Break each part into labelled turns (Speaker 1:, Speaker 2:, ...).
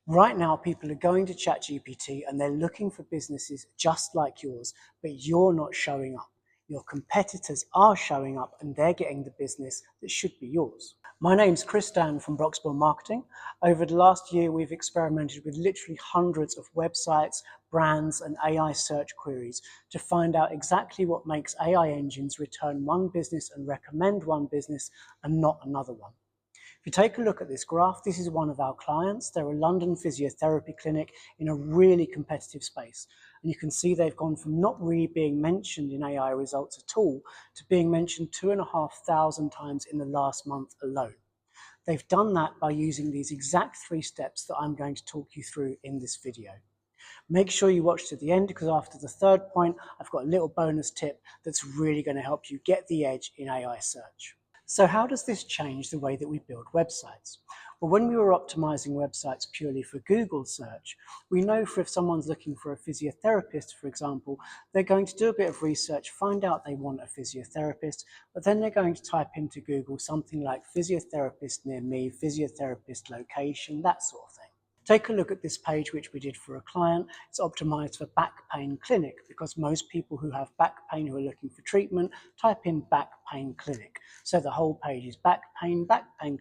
Speaker 1: Right now, people are going to ChatGPT and they're looking for businesses just like yours, but you're not showing up. Your competitors are showing up and they're getting the business that should be yours. My name's Chris Dan from Broxbourne Marketing. Over the last year, we've experimented with literally hundreds of websites, brands, and AI search queries to find out exactly what makes AI engines return one business and recommend one business and not another one. If you take a look at this graph, this is one of our clients. They're a London physiotherapy clinic in a really competitive space. And you can see they've gone from not really being mentioned in AI results at all to being mentioned 2,500 times in the last month alone. They've done that by using these exact 3 steps that I'm going to talk you through in this video. Make sure you watch to the end, because after the 3rd point, I've got a little bonus tip that's really going to help you get the edge in AI search. So how does this change the way that we build websites? Well, when we were optimizing websites purely for Google search, we know if someone's looking for a physiotherapist, for example, they're going to do a bit of research, find out they want a physiotherapist, but then they're going to type into Google something like physiotherapist near me, physiotherapist location, that sort of thing. Take a look at this page, which we did for a client. It's optimized for back pain clinic, because most people who have back pain who are looking for treatment type in back pain clinic. So the whole page is back pain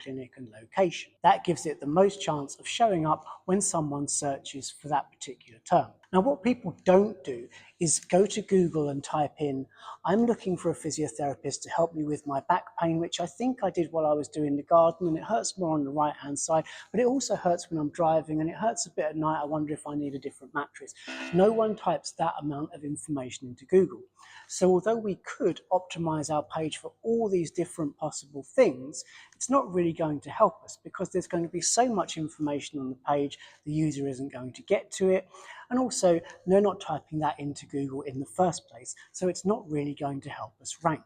Speaker 1: clinic, and location. That gives it the most chance of showing up when someone searches for that particular term. Now, what people don't do is go to Google and type in, I'm looking for a physiotherapist to help me with my back pain, which I think I did while I was doing the garden, and it hurts more on the right hand side, but it also hurts when I'm driving and it hurts a bit at night. I wonder if I need a different mattress. No one types that amount of information into Google. So although we could optimize our page for all these different possible things, it's not really going to help us, because there's going to be so much information on the page, the user isn't going to get to it. And also, they're not typing that into Google in the first place, so it's not really going to help us rank.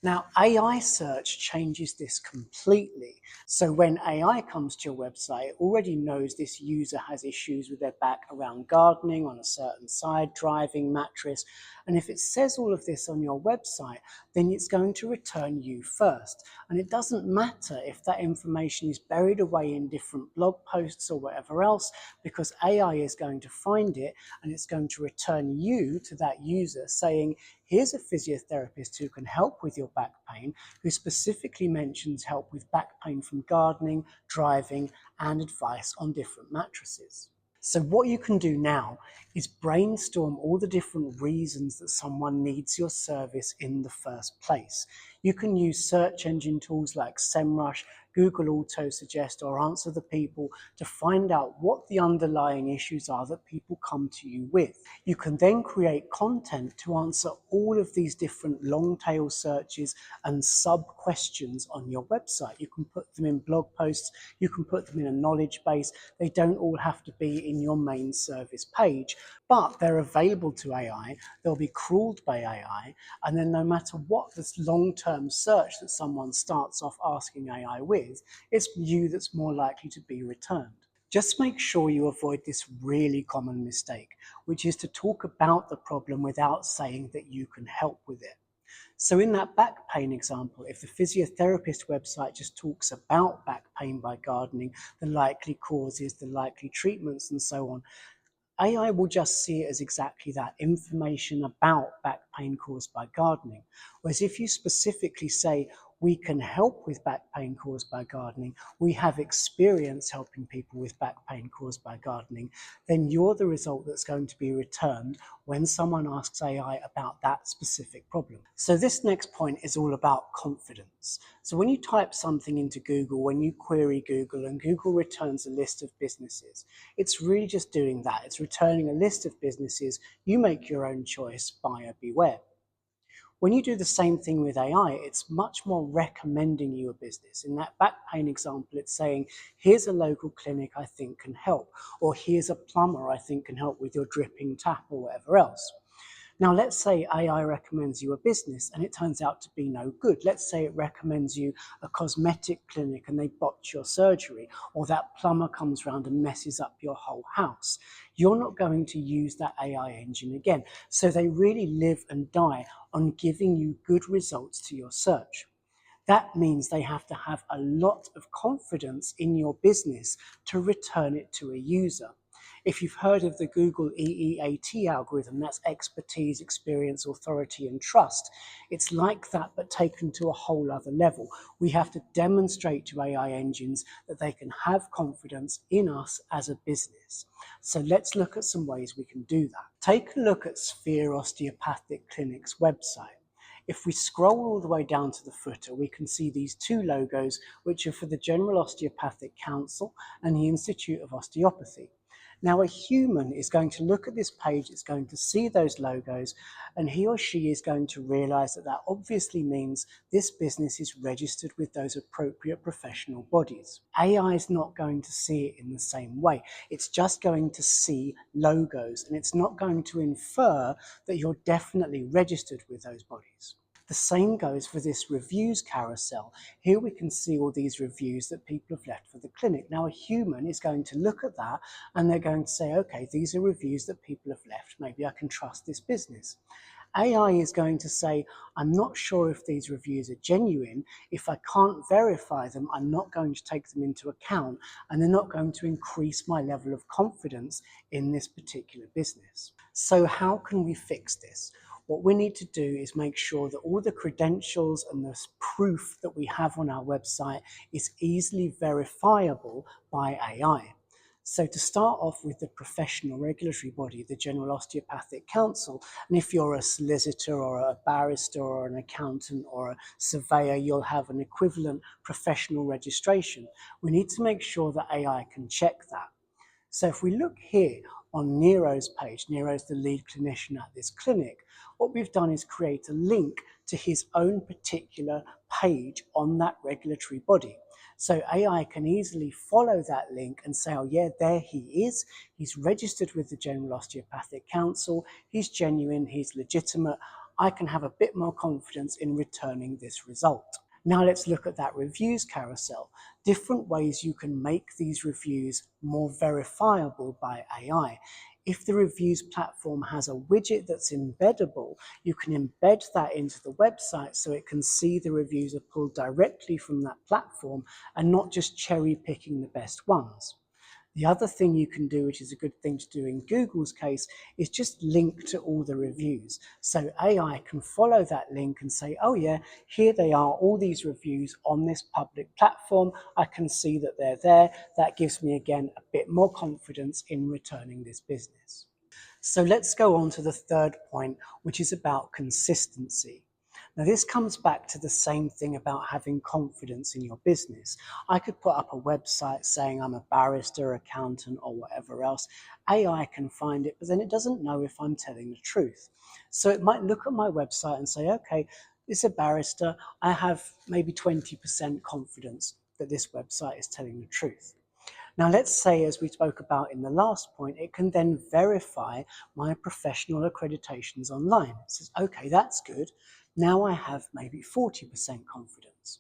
Speaker 1: Now, AI search changes this completely. So when AI comes to your website, it already knows this user has issues with their back around gardening on a certain side, driving, mattress. And if it says all of this on your website, then it's going to return you first. And it doesn't matter if that information is buried away in different blog posts or whatever else, because AI is going to find it and it's going to return you to that user saying, here's a physiotherapist who can help with your back pain, who specifically mentions help with back pain from gardening, driving, and advice on different mattresses. So what you can do now is brainstorm all the different reasons that someone needs your service in the first place. You can use search engine tools like SEMrush, Google AutoSuggest, or Answer the People to find out what the underlying issues are that people come to you with. You can then create content to answer all of these different long tail searches and sub questions on your website. You can put them in blog posts, you can put them in a knowledge base. They don't all have to be in your main service page, but they're available to AI, they'll be crawled by AI, and then no matter what this long-term search that someone starts off asking AI with, it's you that's more likely to be returned. Just make sure you avoid this really common mistake, which is to talk about the problem without saying that you can help with it. So in that back pain example, if the physiotherapist website just talks about back pain by gardening, the likely causes, the likely treatments, and so on, AI will just see it as exactly that, information about back pain caused by gardening. Whereas if you specifically say, we can help with back pain caused by gardening, we have experience helping people with back pain caused by gardening, then you're the result that's going to be returned when someone asks AI about that specific problem. So this next point is all about confidence. So when you type something into Google, when you query Google and Google returns a list of businesses, it's really just doing that. It's returning a list of businesses. You make your own choice, buyer beware. When you do the same thing with AI, it's much more recommending you a business. In that back pain example, it's saying, here's a local clinic I think can help, or here's a plumber I think can help with your dripping tap, or whatever else. Now, let's say AI recommends you a business and it turns out to be no good. Let's say it recommends you a cosmetic clinic and they botch your surgery, or that plumber comes around and messes up your whole house. You're not going to use that AI engine again. So they really live and die on giving you good results to your search. That means they have to have a lot of confidence in your business to return it to a user. If you've heard of the Google EEAT algorithm, that's expertise, experience, authority, and trust. It's like that, but taken to a whole other level. We have to demonstrate to AI engines that they can have confidence in us as a business. So let's look at some ways we can do that. Take a look at Sphere Osteopathic Clinic's website. If we scroll all the way down to the footer, we can see these two logos, which are for the General Osteopathic Council and the Institute of Osteopathy. Now, a human is going to look at this page, it's going to see those logos, and he or she is going to realize that that obviously means this business is registered with those appropriate professional bodies. AI is not going to see it in the same way. It's just going to see logos, and it's not going to infer that you're definitely registered with those bodies. The same goes for this reviews carousel. Here we can see all these reviews that people have left for the clinic. Now a human is going to look at that and they're going to say, okay, these are reviews that people have left. Maybe I can trust this business. AI is going to say, I'm not sure if these reviews are genuine. If I can't verify them, I'm not going to take them into account, and they're not going to increase my level of confidence in this particular business. So how can we fix this? What we need to do is make sure that all the credentials and the proof that we have on our website is easily verifiable by AI. So to start off with the professional regulatory body, the General Osteopathic Council, and if you're a solicitor or a barrister or an accountant or a surveyor, you'll have an equivalent professional registration. We need to make sure that AI can check that. So if we look here on Nero's page, Nero's the lead clinician at this clinic, what we've done is create a link to his own particular page on that regulatory body. So AI can easily follow that link and say, oh yeah, there he is. He's registered with the General Osteopathic Council. He's genuine, he's legitimate. I can have a bit more confidence in returning this result. Now let's look at that reviews carousel. Different ways you can make these reviews more verifiable by AI. If the reviews platform has a widget that's embeddable, you can embed that into the website so it can see the reviews are pulled directly from that platform and not just cherry picking the best ones. The other thing you can do, which is a good thing to do in Google's case, is just link to all the reviews. So AI can follow that link and say, oh yeah, here they are, all these reviews on this public platform. I can see that they're there. That gives me, again, a bit more confidence in returning this business. So let's go on to the third point, which is about consistency. Now this comes back to the same thing about having confidence in your business. I could put up a website saying I'm a barrister, accountant, or whatever else. AI can find it, but then it doesn't know if I'm telling the truth. So it might look at my website and say, okay, it's a barrister. I have maybe 20% confidence that this website is telling the truth. Now let's say, as we spoke about in the last point, it can then verify my professional accreditations online. It says, okay, that's good. Now I have maybe 40% confidence.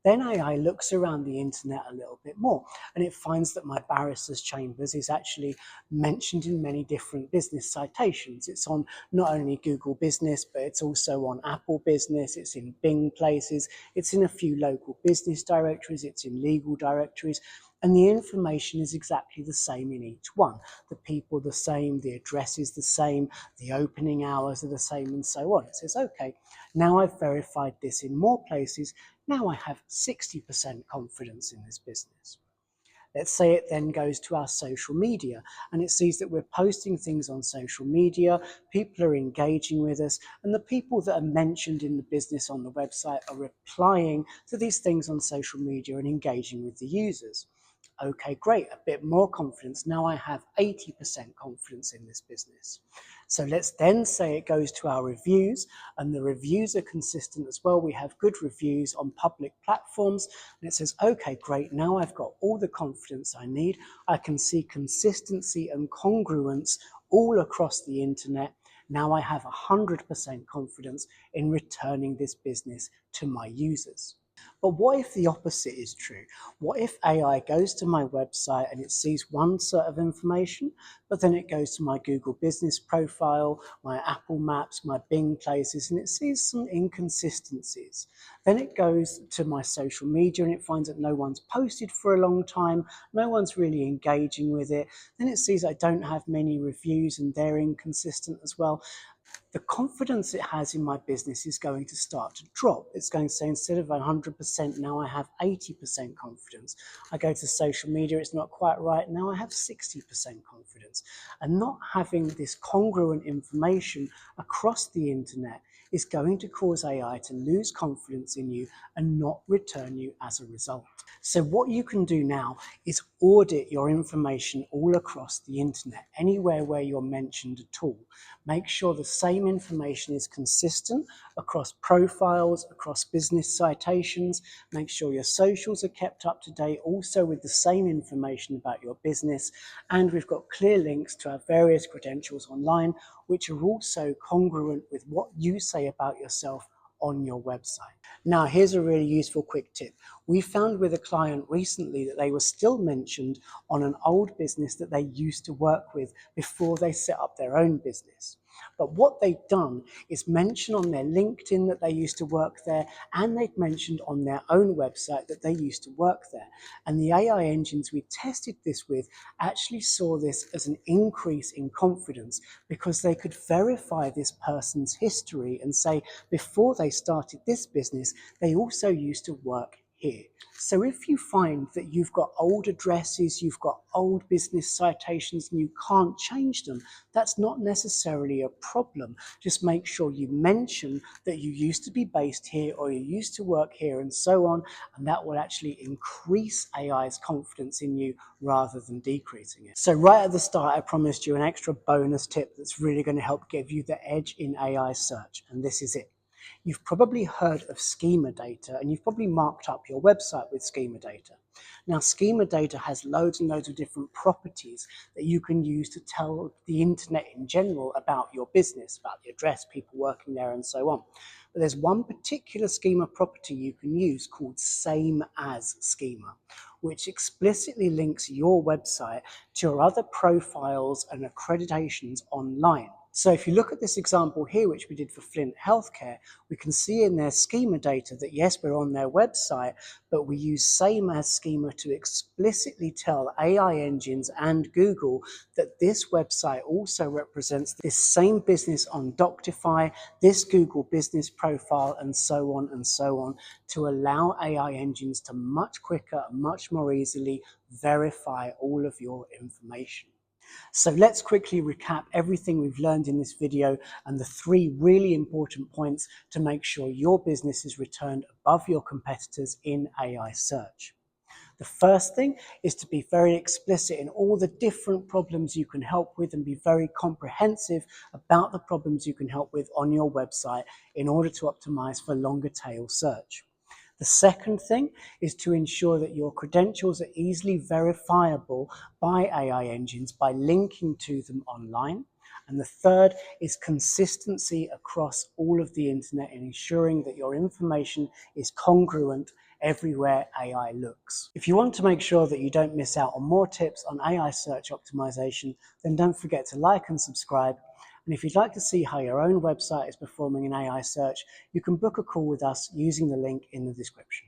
Speaker 1: Then AI looks around the internet a little bit more and it finds that my barrister's chambers is actually mentioned in many different business citations. It's on not only Google Business, but it's also on Apple Business, it's in Bing places, it's in a few local business directories, it's in legal directories, and the information is exactly the same in each one. The people the same, the address is the same, the opening hours are the same, and so on. It says, okay, now I've verified this in more places. Now I have 60% confidence in this business. Let's say it then goes to our social media and it sees that we're posting things on social media, people are engaging with us, and the people that are mentioned in the business on the website are replying to these things on social media and engaging with the users. Okay, great, a bit more confidence. Now I have 80% confidence in this business. So let's then say it goes to our reviews, and the reviews are consistent as well. We have good reviews on public platforms, and it says, okay, great, now I've got all the confidence I need. I can see consistency and congruence all across the internet. Now I have 100% confidence in returning this business to my users. But what if the opposite is true? What if AI goes to my website and it sees one sort of information, but then it goes to my Google business profile, my Apple Maps, my Bing places, and it sees some inconsistencies. Then it goes to my social media and it finds that no one's posted for a long time, no one's really engaging with it. Then it sees I don't have many reviews and they're inconsistent as well. The confidence it has in my business is going to start to drop. It's going to say, instead of 100%, now I have 80% confidence. I go to social media, it's not quite right, now I have 60% confidence. And not having this congruent information across the internet is going to cause AI to lose confidence in you and not return you as a result. So what you can do now is audit your information all across the internet, anywhere where you're mentioned at all. Make sure the same information is consistent across profiles, across business citations. Make sure your socials are kept up to date, also with the same information about your business. And we've got clear links to our various credentials online, which are also congruent with what you say about yourself on your website. Now, here's a really useful quick tip. We found with a client recently that they were still mentioned on an old business that they used to work with before they set up their own business. But what they've done is mention on their LinkedIn that they used to work there, and they've mentioned on their own website that they used to work there. And the AI engines we tested this with actually saw this as an increase in confidence, because they could verify this person's history and say, before they started this business, they also used to work here. So if you find that you've got old addresses, you've got old business citations and you can't change them, that's not necessarily a problem. Just make sure you mention that you used to be based here or you used to work here and so on, and that will actually increase AI's confidence in you rather than decreasing it. So right at the start, I promised you an extra bonus tip that's really going to help give you the edge in AI search, and this is it. You've probably heard of schema data, and you've probably marked up your website with schema data. Now, schema data has loads and loads of different properties that you can use to tell the internet in general about your business, about the address, people working there, and so on. But there's one particular schema property you can use called sameAs schema, which explicitly links your website to your other profiles and accreditations online. So if you look at this example here, which we did for Flint Healthcare, we can see in their schema data that yes, we're on their website, but we use sameAs schema to explicitly tell AI engines and Google that this website also represents this same business on Doctify, this Google business profile, and so on, to allow AI engines to much quicker and much more easily verify all of your information. So let's quickly recap everything we've learned in this video and the 3 really important points to make sure your business is returned above your competitors in AI search. The first thing is to be very explicit in all the different problems you can help with and be very comprehensive about the problems you can help with on your website in order to optimize for longer tail search. The second thing is to ensure that your credentials are easily verifiable by AI engines by linking to them online. And the third is consistency across all of the internet and ensuring that your information is congruent everywhere AI looks. If you want to make sure that you don't miss out on more tips on AI search optimization, then don't forget to like and subscribe. And if you'd like to see how your own website is performing in AI search, you can book a call with us using the link in the description.